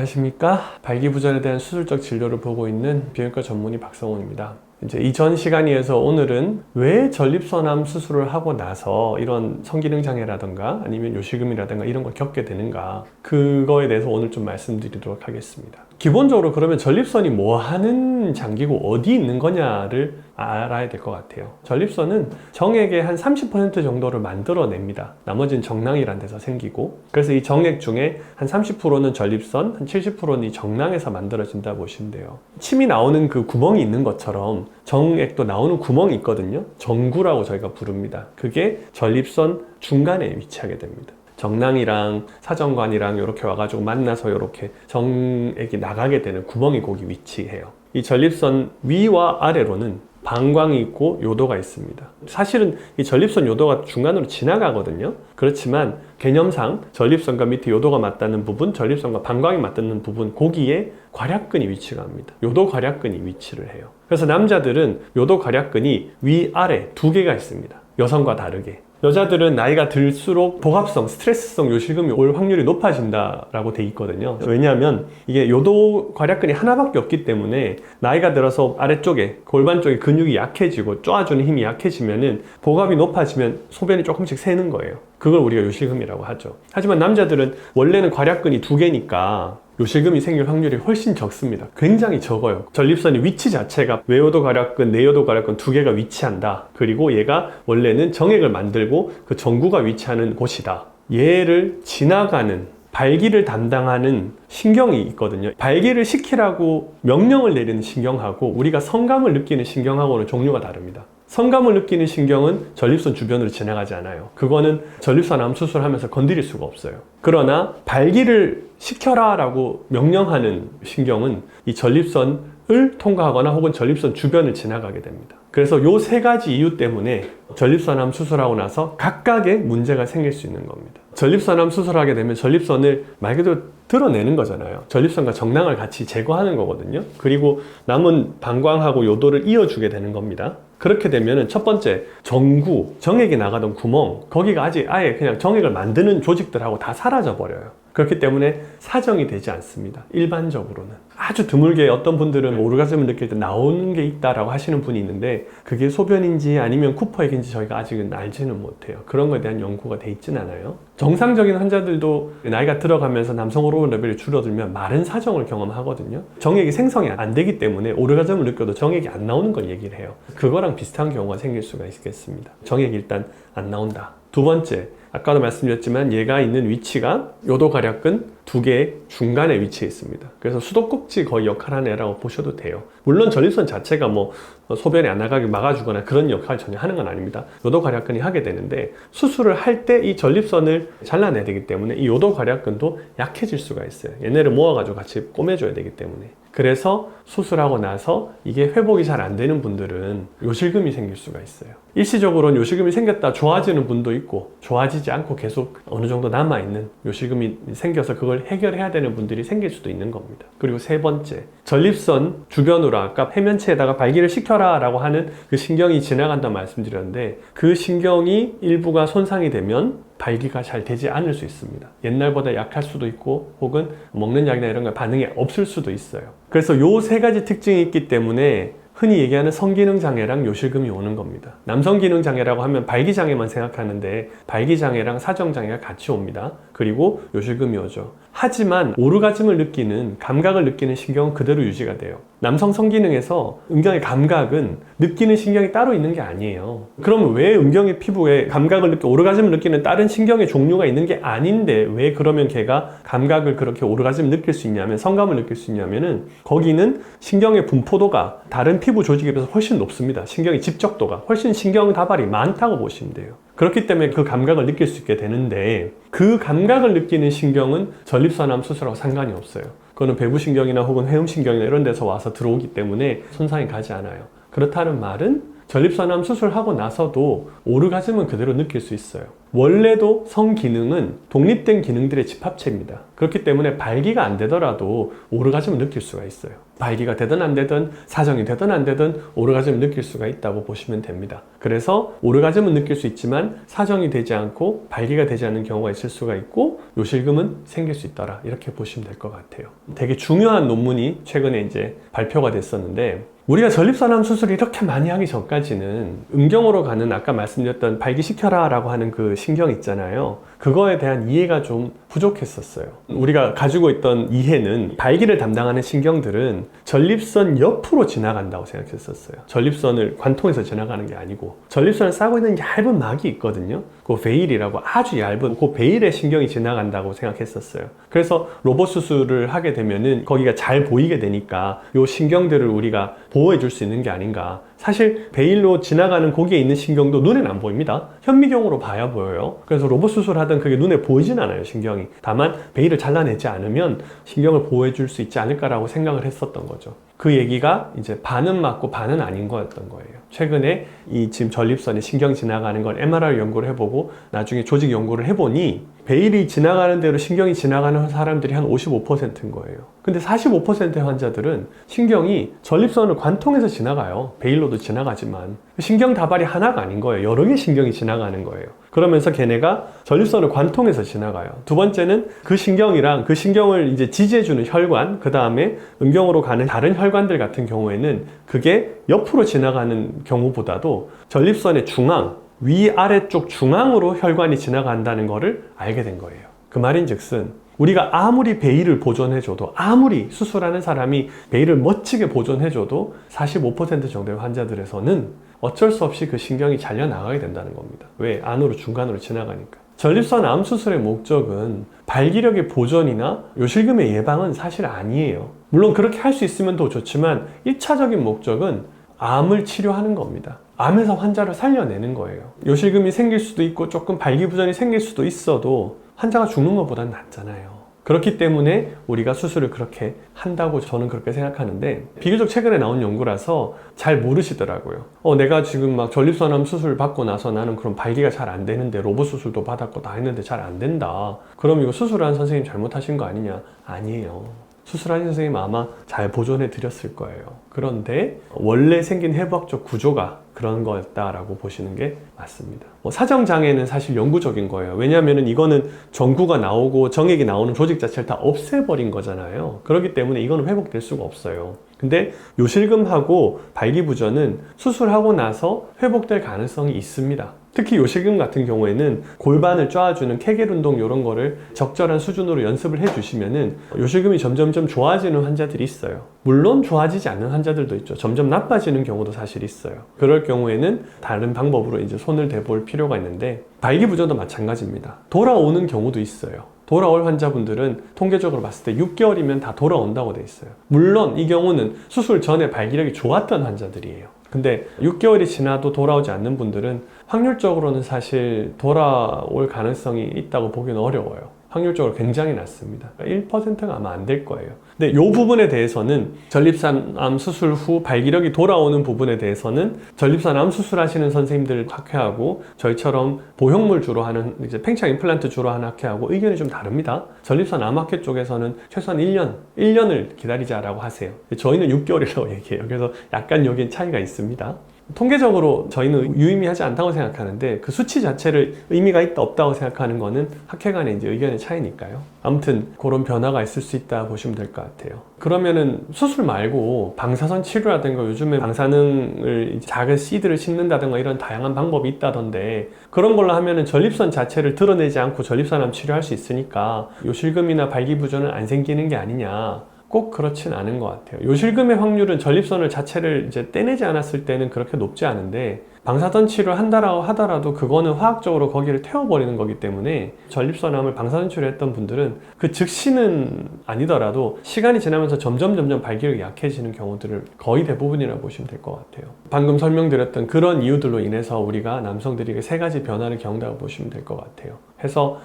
안녕하십니까. 발기부전에 대한 수술적 진료를 보고 있는 비형외과 전문의 박성호입니다. 이제 이전 시간에서 오늘은 왜 전립선암 수술을 하고 나서 이런 성기능 장애라든가 아니면 요실금이라든가 이런 걸 겪게 되는가, 그거에 대해서 오늘 좀 말씀드리도록 하겠습니다. 기본적으로 그러면 전립선이 뭐 하는 장기고 어디 있는 거냐를 알아야 될 것 같아요. 전립선은 정액의 한 30% 정도를 만들어냅니다. 나머지는 정낭이라는 데서 생기고, 그래서 이 정액 중에 한 30%는 전립선, 한 70%는 이 정낭에서 만들어진다 보시면 돼요. 침이 나오는 그 구멍이 있는 것처럼 정액도 나오는 구멍이 있거든요. 정구라고 저희가 부릅니다. 그게 전립선 중간에 위치하게 됩니다. 정낭이랑 사정관이랑 이렇게 와가지고 만나서 이렇게 정액이 나가게 되는 구멍이 거기 위치해요. 이 전립선 위와 아래로는 방광이 있고 요도가 있습니다. 사실은 이 전립선 요도가 중간으로 지나가거든요. 그렇지만 개념상 전립선과 밑에 요도가 맞닿는 부분, 전립선과 방광이 맞닿는 부분, 거기에 괄약근이 위치가 합니다. 요도 괄약근이 위치를 해요. 그래서 남자들은 요도 괄약근이 위아래 두 개가 있습니다. 여성과 다르게. 여자들은 나이가 들수록 복합성, 스트레스성 요실금이 올 확률이 높아진다라고 돼 있거든요. 왜냐하면 이게 요도 괄약근이 하나밖에 없기 때문에 나이가 들어서 아래쪽에 골반 쪽에 근육이 약해지고 쪼아주는 힘이 약해지면은 복압이 높아지면 소변이 조금씩 새는 거예요. 그걸 우리가 요실금이라고 하죠. 하지만 남자들은 원래는 괄약근이 두 개니까 요실금이 생길 확률이 훨씬 적습니다. 굉장히 적어요. 전립선의 위치 자체가 외요도 괄약근, 내요도 괄약근 두 개가 위치한다. 그리고 얘가 원래는 정액을 만들고 그 정구가 위치하는 곳이다. 얘를 지나가는 발기를 담당하는 신경이 있거든요. 발기를 시키라고 명령을 내리는 신경하고 우리가 성감을 느끼는 신경하고는 종류가 다릅니다. 성감을 느끼는 신경은 전립선 주변으로 지나가지 않아요. 그거는 전립선암 수술하면서 건드릴 수가 없어요. 그러나 발기를 시켜라 라고 명령하는 신경은 이 전립선을 통과하거나 혹은 전립선 주변을 지나가게 됩니다. 그래서 요 세 가지 이유 때문에 전립선암 수술하고 나서 각각의 문제가 생길 수 있는 겁니다. 전립선암 수술하게 되면 전립선을 말 그대로 드러내는 거잖아요. 전립선과 정낭을 같이 제거하는 거거든요. 그리고 남은 방광하고 요도를 이어주게 되는 겁니다. 그렇게 되면은 첫 번째, 정구, 정액이 나가던 구멍, 거기가 아예 그냥 정액을 만드는 조직들하고 다 사라져 버려요. 그렇기 때문에 사정이 되지 않습니다. 일반적으로는. 아주 드물게 어떤 분들은 오르가즘을 느낄 때 나오는 게 있다라고 하시는 분이 있는데, 그게 소변인지 아니면 쿠퍼액인지 저희가 아직은 알지는 못해요. 그런 거에 대한 연구가 돼 있진 않아요. 정상적인 환자들도 나이가 들어가면서 남성 호르몬 레벨이 줄어들면 마른 사정을 경험하거든요. 정액이 생성이 안 되기 때문에 오르가즘을 느껴도 정액이 안 나오는 걸 얘기를 해요. 그거랑 비슷한 경우가 생길 수가 있겠습니다. 정액이 일단 안 나온다. 두 번째, 아까도 말씀드렸지만 얘가 있는 위치가 요도 괄약근 두 개의 중간에 위치해 있습니다. 그래서 수도꼭지 거의 역할하는 애라고 보셔도 돼요. 물론 전립선 자체가 뭐 소변이 안 나가게 막아주거나 그런 역할을 전혀 하는 건 아닙니다. 요도 괄약근이 하게 되는데, 수술을 할 때 이 전립선을 잘라내야 되기 때문에 이 요도 괄약근도 약해질 수가 있어요. 얘네를 모아가지고 같이 꼬매줘야 되기 때문에. 그래서 수술하고 나서 이게 회복이 잘 안 되는 분들은 요실금이 생길 수가 있어요. 일시적으로는 요실금이 생겼다 좋아지는 분도 있고, 좋아지지 않고 계속 어느 정도 남아있는 요실금이 생겨서 그걸 해결해야 되는 분들이 생길 수도 있는 겁니다. 그리고 세 번째, 전립선 주변으로 아까 해면체에다가 발기를 시켜라 라고 하는 그 신경이 지나간다고 말씀드렸는데, 그 신경이 일부가 손상이 되면 발기가 잘 되지 않을 수 있습니다. 옛날보다 약할 수도 있고, 혹은 먹는 약이나 이런 거 반응이 없을 수도 있어요. 그래서 요 세 가지 특징이 있기 때문에 흔히 얘기하는 성기능 장애랑 요실금이 오는 겁니다. 남성 기능 장애라고 하면 발기 장애만 생각하는데 발기 장애랑 사정 장애가 같이 옵니다. 그리고 요실금이 오죠. 하지만 오르가즘을 느끼는, 감각을 느끼는 신경은 그대로 유지가 돼요. 남성 성기능에서 음경의 감각은 느끼는 신경이 따로 있는 게 아니에요. 그러면 왜 음경의 피부에 감각을 오르가즘을 느끼는 다른 신경의 종류가 있는 게 아닌데 왜 그러면 걔가 감각을 그렇게 오르가즘을 느낄 수 있냐면, 성감을 느낄 수 있냐면은 거기는 신경의 분포도가 다른 피부 조직에 비해서 훨씬 높습니다. 신경의 집적도가 훨씬 신경 다발이 많다고 보시면 돼요. 그렇기 때문에 그 감각을 느낄 수 있게 되는데, 그 감각을 느끼는 신경은 전립선암 수술하고 상관이 없어요. 그거는 배부신경이나 혹은 회음신경이나 이런 데서 와서 들어오기 때문에 손상이 가지 않아요. 그렇다는 말은 전립선암 수술하고 나서도 오르가즘은 그대로 느낄 수 있어요. 원래도 성기능은 독립된 기능들의 집합체입니다. 그렇기 때문에 발기가 안 되더라도 오르가즘을 느낄 수가 있어요. 발기가 되든 안 되든 사정이 되든 안 되든 오르가즘을 느낄 수가 있다고 보시면 됩니다. 그래서 오르가즘은 느낄 수 있지만 사정이 되지 않고 발기가 되지 않는 경우가 있을 수가 있고 요실금은 생길 수 있더라, 이렇게 보시면 될 것 같아요. 되게 중요한 논문이 최근에 이제 발표가 됐었는데, 우리가 전립선암 수술을 이렇게 많이 하기 전까지는 음경으로 가는 아까 말씀드렸던 발기시켜라 라고 하는 그 신경 있잖아요. 그거에 대한 이해가 좀 부족했었어요. 우리가 가지고 있던 이해는 발기를 담당하는 신경들은 전립선 옆으로 지나간다고 생각했었어요. 전립선을 관통해서 지나가는 게 아니고 전립선을 싸고 있는 얇은 막이 있거든요. 그 베일이라고 아주 얇은 그 베일에 신경이 지나간다고 생각했었어요. 그래서 로봇 수술을 하게 되면은 거기가 잘 보이게 되니까 이 신경들을 우리가 보호해 줄 수 있는 게 아닌가. 사실 베일로 지나가는 거기에 있는 신경도 눈에는 안 보입니다. 현미경으로 봐야 보여요. 그래서 로봇 수술하든 그게 눈에 보이진 않아요, 신경이. 다만 베일을 잘라내지 않으면 신경을 보호해 줄 수 있지 않을까라고 생각을 했었던 거죠. 그 얘기가 이제 반은 맞고 반은 아닌 거였던 거예요. 최근에 이 지금 전립선에 신경 지나가는 걸 MRI 연구를 해보고 나중에 조직 연구를 해보니 베일이 지나가는 대로 신경이 지나가는 사람들이 한 55%인 거예요. 근데 45%의 환자들은 신경이 전립선을 관통해서 지나가요. 베일로도 지나가지만 신경 다발이 하나가 아닌 거예요. 여러 개의 신경이 지나가는 거예요. 그러면서 걔네가 전립선을 관통해서 지나가요. 두 번째는 그 신경이랑 그 신경을 이제 지지해주는 혈관, 그 다음에 음경으로 가는 다른 혈관들 같은 경우에는 그게 옆으로 지나가는 경우보다도 전립선의 중앙, 위아래쪽 중앙으로 혈관이 지나간다는 것을 알게 된 거예요. 그 말인즉슨 우리가 아무리 베일을 보존해줘도, 아무리 수술하는 사람이 베일을 멋지게 보존해줘도 45% 정도의 환자들에서는 어쩔 수 없이 그 신경이 잘려나가게 된다는 겁니다. 왜? 안으로 중간으로 지나가니까. 전립선 암 수술의 목적은 발기력의 보존이나 요실금의 예방은 사실 아니에요. 물론 그렇게 할 수 있으면 더 좋지만 1차적인 목적은 암을 치료하는 겁니다. 암에서 환자를 살려내는 거예요. 요실금이 생길 수도 있고 조금 발기부전이 생길 수도 있어도 환자가 죽는 것보다는 낫잖아요. 그렇기 때문에 우리가 수술을 그렇게 한다고 저는 그렇게 생각하는데, 비교적 최근에 나온 연구라서 잘 모르시더라고요. 내가 지금 막 전립선암 수술 받고 나서 나는 그럼 발기가 잘 안 되는데 로봇 수술도 받았고 다 했는데 잘 안 된다. 그럼 이거 수술한 선생님 잘못하신 거 아니냐? 아니에요. 수술하신 선생님 아마 잘 보존해 드렸을 거예요. 그런데 원래 생긴 해부학적 구조가 그런 거였다라고 보시는 게 맞습니다. 사정장애는 사실 영구적인 거예요. 왜냐하면 이거는 전구가 나오고 정액이 나오는 조직 자체를 다 없애버린 거잖아요. 그렇기 때문에 이거는 회복될 수가 없어요. 근데 요실금하고 발기부전은 수술하고 나서 회복될 가능성이 있습니다. 특히 요실금 같은 경우에는 골반을 쪼아주는 케겔 운동 이런 거를 적절한 수준으로 연습을 해주시면은 요실금이 점점점 좋아지는 환자들이 있어요. 물론 좋아지지 않는 환자들도 있죠. 점점 나빠지는 경우도 사실 있어요. 그럴 경우에는 다른 방법으로 이제 손을 대볼 필요가 있는데, 발기부전도 마찬가지입니다. 돌아오는 경우도 있어요. 돌아올 환자분들은 통계적으로 봤을 때 6개월이면 다 돌아온다고 돼 있어요. 물론 이 경우는 수술 전에 발기력이 좋았던 환자들이에요. 근데 6개월이 지나도 돌아오지 않는 분들은 확률적으로는 사실 돌아올 가능성이 있다고 보기는 어려워요. 확률적으로 굉장히 낮습니다. 1%가 아마 안 될 거예요. 근데 이 부분에 대해서는 전립선암 수술 후 발기력이 돌아오는 부분에 대해서는 전립선암 수술하시는 선생님들 학회하고 저희처럼 보형물 주로 하는 이제 팽창 임플란트 주로 하는 학회하고 의견이 좀 다릅니다. 전립선암 학회 쪽에서는 최소한 1년을 기다리자라고 하세요. 저희는 6개월이라고 얘기해요. 그래서 약간 여기에 차이가 있습니다. 통계적으로 저희는 유의미하지 않다고 생각하는데 그 수치 자체를 의미가 있다 없다고 생각하는 거는 학회 간의 이제 의견의 차이니까요. 아무튼 그런 변화가 있을 수 있다 보시면 될 것 같아요. 그러면은 수술 말고 방사선 치료라든가 요즘에 방사능을 작은 씨드를 심는다든가 이런 다양한 방법이 있다던데, 그런 걸로 하면은 전립선 자체를 드러내지 않고 전립선암 치료할 수 있으니까 요실금이나 발기부전은 안 생기는 게 아니냐. 꼭 그렇진 않은 것 같아요. 요실금의 확률은 전립선을 자체를 이제 떼내지 않았을 때는 그렇게 높지 않은데, 방사선 치료를 한다라고 하더라도 그거는 화학적으로 거기를 태워버리는 거기 때문에 전립선암을 방사선 치료했던 분들은 그 즉시는 아니더라도 시간이 지나면서 점점 발기력이 약해지는 경우들을 거의 대부분이라고 보시면 될 것 같아요. 방금 설명드렸던 그런 이유들로 인해서 우리가 남성들이 세 가지 변화를 겪는다고 보시면 될 것 같아요. 해서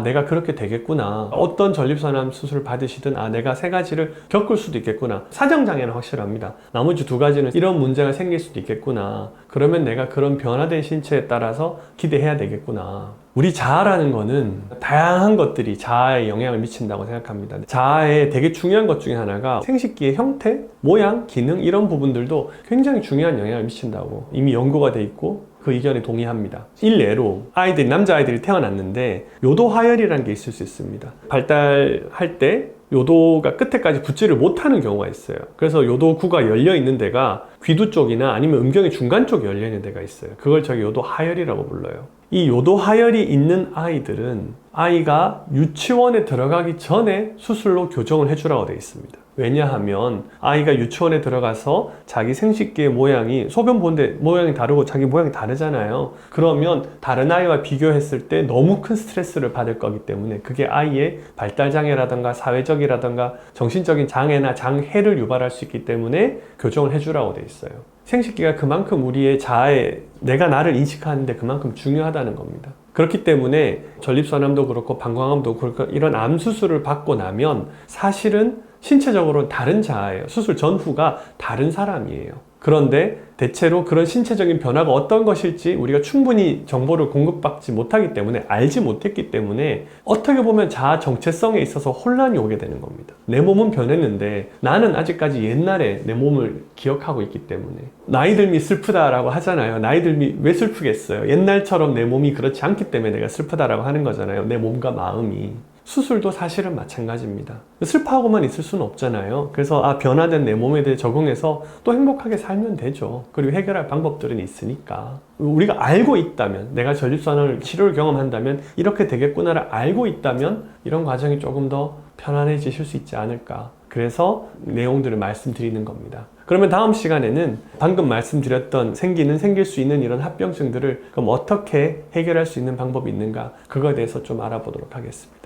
내가 그렇게 되겠구나. 어떤 전립선암 수술을 받으시든 내가 세 가지를 겪을 수도 있겠구나. 사정장애는 확실합니다. 나머지 두 가지는 이런 문제가 생길 수도 있겠구나. 그러면 내가 그런 변화된 신체에 따라서 기대해야 되겠구나. 우리 자아라는 거는 다양한 것들이 자아에 영향을 미친다고 생각합니다. 자아에 되게 중요한 것 중에 하나가 생식기의 형태, 모양, 기능 이런 부분들도 굉장히 중요한 영향을 미친다고 이미 연구가 돼 있고 그 의견에 동의합니다. 일례로 남자아이들이 태어났는데 요도하열이라는 게 있을 수 있습니다. 발달할 때 요도가 끝에까지 붙지를 못하는 경우가 있어요. 그래서 요도구가 열려 있는 데가 귀두 쪽이나 아니면 음경의 중간 쪽에 열려 있는 데가 있어요. 그걸 저기 요도하열이라고 불러요. 이 요도하열이 있는 아이들은 아이가 유치원에 들어가기 전에 수술로 교정을 해주라고 되어 있습니다. 왜냐하면 아이가 유치원에 들어가서 자기 생식기의 모양이 소변 보는데 모양이 다르고 자기 모양이 다르잖아요. 그러면 다른 아이와 비교했을 때 너무 큰 스트레스를 받을 거기 때문에 그게 아이의 발달장애라든가 사회적이라든가 정신적인 장애나 장해를 유발할 수 있기 때문에 교정을 해주라고 되어 있어요. 생식기가 그만큼 우리의 자아에 내가 나를 인식하는데 그만큼 중요하다는 겁니다. 그렇기 때문에 전립선암도 그렇고 방광암도 그렇고 이런 암 수술을 받고 나면 사실은 신체적으로는 다른 자아예요. 수술 전후가 다른 사람이에요. 그런데 대체로 그런 신체적인 변화가 어떤 것일지 우리가 충분히 정보를 공급받지 못하기 때문에 알지 못했기 때문에 어떻게 보면 자아 정체성에 있어서 혼란이 오게 되는 겁니다. 내 몸은 변했는데 나는 아직까지 옛날에 내 몸을 기억하고 있기 때문에 나이 들미 슬프다라고 하잖아요. 나이 들미 왜 슬프겠어요? 옛날처럼 내 몸이 그렇지 않기 때문에 내가 슬프다라고 하는 거잖아요. 내 몸과 마음이. 수술도 사실은 마찬가지입니다. 슬퍼하고만 있을 수는 없잖아요. 그래서 변화된 내 몸에 대해 적응해서 또 행복하게 살면 되죠. 그리고 해결할 방법들은 있으니까. 우리가 알고 있다면, 내가 전립선을 치료를 경험한다면 이렇게 되겠구나를 알고 있다면 이런 과정이 조금 더 편안해지실 수 있지 않을까. 그래서 내용들을 말씀드리는 겁니다. 그러면 다음 시간에는 방금 말씀드렸던 생길 수 있는 이런 합병증들을 그럼 어떻게 해결할 수 있는 방법이 있는가 그거에 대해서 좀 알아보도록 하겠습니다.